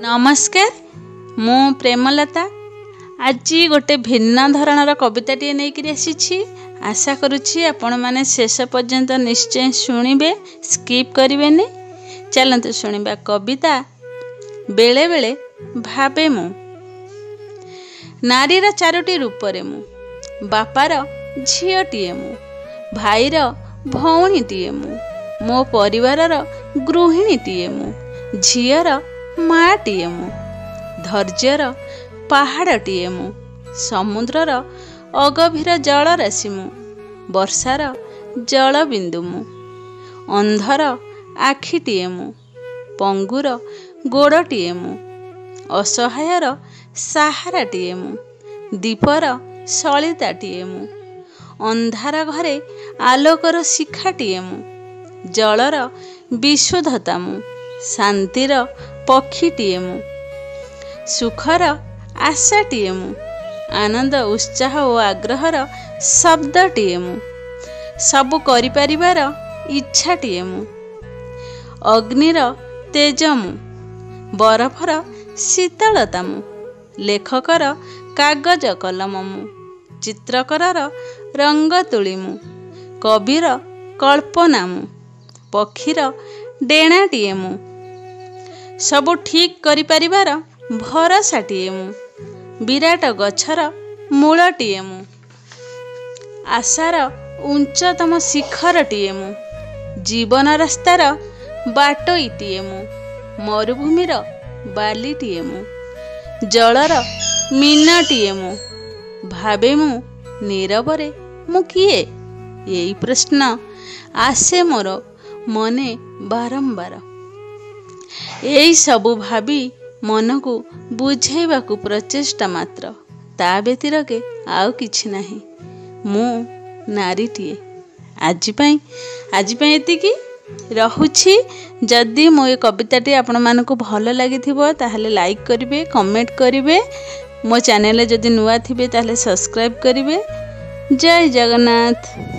नमस्कार मु प्रेमलता आज गोटे भिन्न धरणर कविताटी नहीं आसी आशा करुच्ची आपण मैंने शेष पर्यंत निश्चय शुणिबे स्किप करें। चलते शुणा कविता बेले बेले भावे मु नारीर चारोटी रूपरे मु बापार झीटीए मु भाईर भौणीटीए मु मो परिवारर गृहिणीटीए मु झीर माटीए मु धैर्यर पहाड़टीए मु समुद्रर अगभीर जलराशि मु वर्षार जलबिंदु मु अंधर आखिटीए मु पंगुर गोड़टीए मु असहायर सहाराटीए मु दीपर सलिताटीए मु अंधार घरे आलोकर शिखाटीए मु जलर विशुद्धता मु शांतिर पक्षीटीए मु सुखर आशाटीए मु आनंद उत्साह और आग्रहर शब्दटीए मु सबु करिपारिबार इच्छाटीए मु अग्निर तेज मु बरफर शीतलता मु लेखकर कागज कलम मु चित्रकरर रंग तुली मु कविर कल्पना मु पक्षीर डेणाटीए मु सबु ठीक करिपारिबार भरसाटीए मु विराट गछर मूलटीए मु आशार उच्चतम शिखरटीए मु जीवन रास्तार बाटोईटीए मु मरुभूमिर बालीटीए मु जलर मीनटीए मु भावे मु नीरवरे मु किए यही प्रश्न आसे मोर मने बारंबार यही सबु भावी मन को बुझेबा को प्रचेष्टा मात्र ता व्यतीर के आउ किछि नाही मु नारीटीए आज एतिकी रहुछि। जदि मो ये कविताटी आपण मानकु भल लागिथिबो ताहले लाइक करिवे कमेंट करिवे मो चैनल जदि नुआ थिबे ताहले सब्सक्राइब करिवे। जय जगन्नाथ।